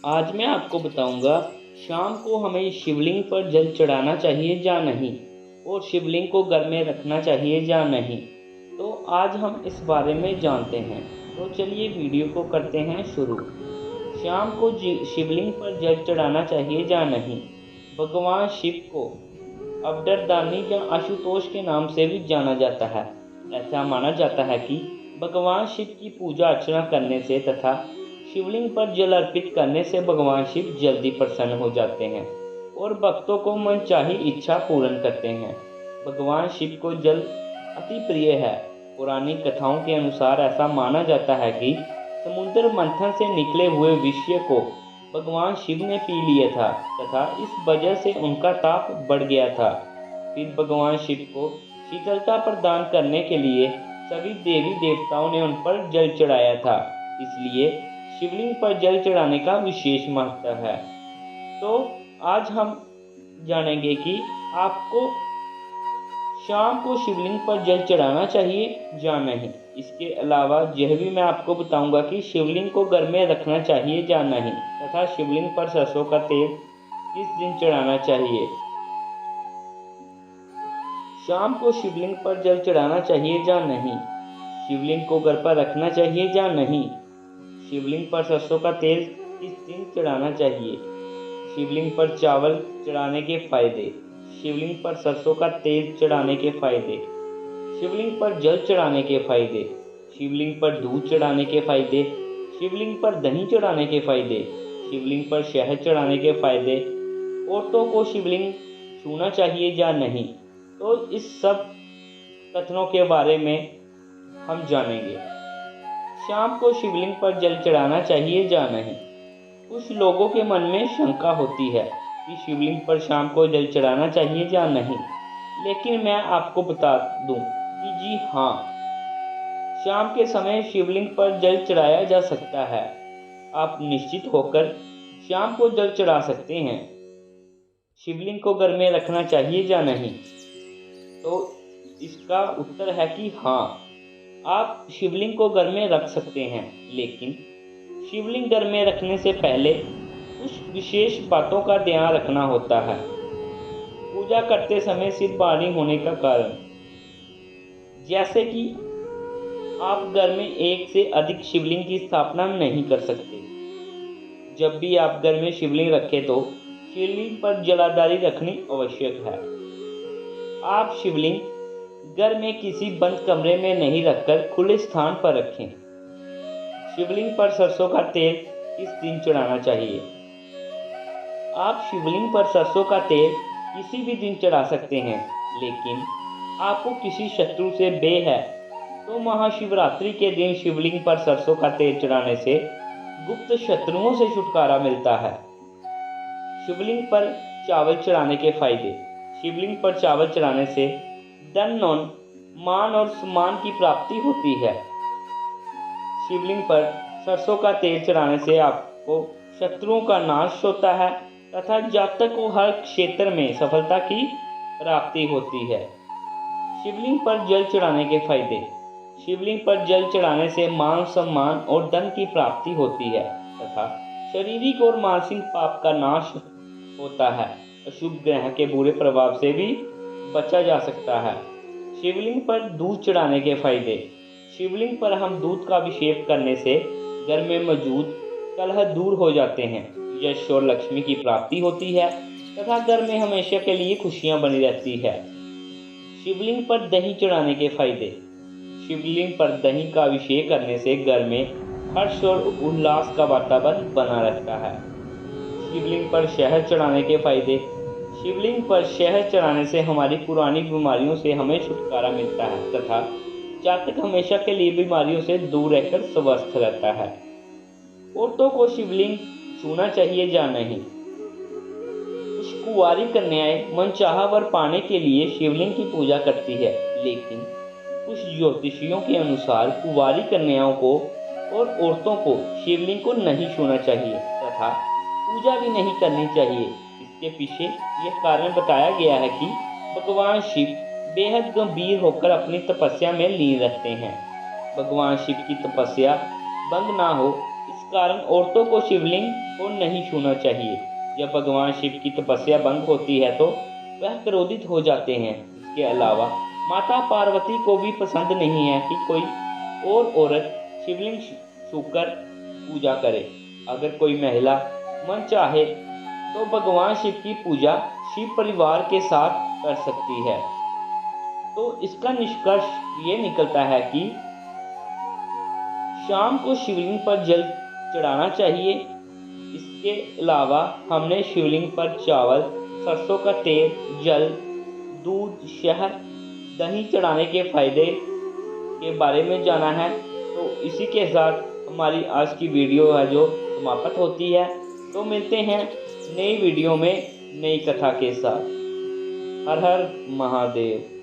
आज मैं आपको बताऊंगा शाम को हमें शिवलिंग पर जल चढ़ाना चाहिए या नहीं और शिवलिंग को घर में रखना चाहिए या नहीं। तो आज हम इस बारे में जानते हैं। तो चलिए वीडियो को करते हैं शुरू। शाम को शिवलिंग पर जल चढ़ाना चाहिए या नहीं। भगवान शिव को अवडरदानी या आशुतोष के नाम से भी जाना जाता है। ऐसा माना जाता है कि भगवान शिव की पूजा अर्चना करने से तथा शिवलिंग पर जल अर्पित करने से भगवान शिव जल्दी प्रसन्न हो जाते हैं और भक्तों को मनचाही इच्छा पूर्ण करते हैं। भगवान शिव को जल अति प्रिय है। पुरानी कथाओं के अनुसार ऐसा माना जाता है कि समुद्र मंथन से निकले हुए विषय को भगवान शिव ने पी लिया था तथा इस वजह से उनका ताप बढ़ गया था। फिर भगवान शिव को शीतलता प्रदान करने के लिए सभी देवी देवताओं ने उन पर जल चढ़ाया था। इसलिए शिवलिंग पर जल चढ़ाने का विशेष महत्व है। तो आज हम जानेंगे कि आपको शाम को शिवलिंग पर जल चढ़ाना चाहिए या नहीं। इसके अलावा यह भी मैं आपको बताऊंगा कि शिवलिंग को घर में रखना चाहिए या नहीं तथा शिवलिंग पर सरसों का तेल किस दिन चढ़ाना चाहिए। शाम को शिवलिंग पर जल चढ़ाना चाहिए या नहीं। शिवलिंग को घर पर रखना चाहिए या नहीं। शिवलिंग पर सरसों का तेल किस दिन चढ़ाना चाहिए। शिवलिंग पर चावल चढ़ाने के फायदे। शिवलिंग पर सरसों का तेल चढ़ाने के फायदे। शिवलिंग पर जल चढ़ाने के फायदे। शिवलिंग पर दूध चढ़ाने के फायदे। शिवलिंग पर दही चढ़ाने के फायदे। शिवलिंग पर शहद चढ़ाने के फायदे। औरतों को शिवलिंग छूना चाहिए या नहीं। तो इस सब कथनों के बारे में हम जानेंगे। शाम को शिवलिंग पर जल चढ़ाना चाहिए या नहीं। कुछ लोगों के मन में शंका होती है कि शिवलिंग पर शाम को जल चढ़ाना चाहिए या नहीं, लेकिन मैं आपको बता दूं कि जी हाँ, शाम के समय शिवलिंग पर जल चढ़ाया जा सकता है। आप निश्चित होकर शाम को जल चढ़ा सकते हैं। शिवलिंग को घर में रखना चाहिए या नहीं। तो इसका उत्तर है कि हाँ, आप शिवलिंग को घर में रख सकते हैं, लेकिन शिवलिंग घर में रखने से पहले कुछ विशेष बातों का ध्यान रखना होता है। पूजा करते समय सिर भारी होने का कारण, जैसे कि आप घर में एक से अधिक शिवलिंग की स्थापना नहीं कर सकते। जब भी आप घर में शिवलिंग रखें तो शिवलिंग पर जलाधारी रखनी आवश्यक है। आप शिवलिंग घर में किसी बंद कमरे में नहीं रखकर खुले स्थान पर रखें। शिवलिंग पर सरसों का तेल किस दिन चढ़ाना चाहिए। आप शिवलिंग पर सरसों का तेल किसी भी दिन चढ़ा सकते हैं, लेकिन आपको किसी शत्रु से भय है तो महाशिवरात्रि के दिन शिवलिंग पर सरसों का तेल चढ़ाने से गुप्त शत्रुओं से छुटकारा मिलता है। शिवलिंग पर चावल चढ़ाने के फायदे। शिवलिंग पर चावल चढ़ाने से धन, मान और सम्मान की प्राप्ति होती है। शिवलिंग पर सरसों का तेल चढ़ाने से आपको शत्रुओं का नाश होता है तथा जातक को हर क्षेत्र में सफलता की प्राप्ति होती है। शिवलिंग पर जल चढ़ाने के फायदे। शिवलिंग पर जल चढ़ाने से मान, सम्मान और धन की प्राप्ति होती है तथा शारीरिक और मानसिक पाप का नाश होता है। अशुभ ग्रह के बुरे प्रभाव से भी बचा जा सकता है। शिवलिंग पर दूध चढ़ाने के फायदे। शिवलिंग पर हम दूध का अभिषेक करने से घर में मौजूद कलह दूर हो जाते हैं, यश और लक्ष्मी की प्राप्ति होती है तथा घर में हमेशा के लिए खुशियां बनी रहती है। शिवलिंग पर दही चढ़ाने के फायदे। शिवलिंग पर दही का अभिषेक करने से घर में हर्ष और उल्लास का वातावरण बना रहता है। शिवलिंग पर शहद चढ़ाने के फायदे। शिवलिंग पर शहद चढ़ाने से हमारी पुरानी बीमारियों से हमें छुटकारा मिलता है तथा जातक हमेशा के लिए बीमारियों से दूर रहकर स्वस्थ रहता है। औरतों को शिवलिंग छूना चाहिए या नहीं। कुछ कुंवारी कन्याएं मनचाहा वर पाने के लिए शिवलिंग की पूजा करती है, लेकिन कुछ ज्योतिषियों के अनुसार कुंवारी कन्याओं को और औरतों को शिवलिंग को नहीं छूना चाहिए तथा पूजा भी नहीं करनी चाहिए। इसके पीछे यह कारण बताया गया है कि भगवान शिव बेहद गंभीर होकर अपनी तपस्या में लीन रहते हैं। भगवान शिव की तपस्या भंग ना हो, इस कारण औरतों को शिवलिंग को नहीं छूना चाहिए। जब भगवान शिव की तपस्या भंग होती है तो वह क्रोधित हो जाते हैं। इसके अलावा माता पार्वती को भी पसंद नहीं है कि कोई और औरत शिवलिंग छूकर पूजा करे। अगर कोई महिला मन चाहे तो भगवान शिव की पूजा शिव परिवार के साथ कर सकती है। तो इसका निष्कर्ष ये निकलता है कि शाम को शिवलिंग पर जल चढ़ाना चाहिए। इसके अलावा हमने शिवलिंग पर चावल, सरसों का तेल, जल, दूध, शहद, दही चढ़ाने के फायदे के बारे में जाना है। तो इसी के साथ हमारी आज की वीडियो है जो समाप्त होती है। तो मिलते हैं नई वीडियो में नई कथा के साथ। हर हर महादेव।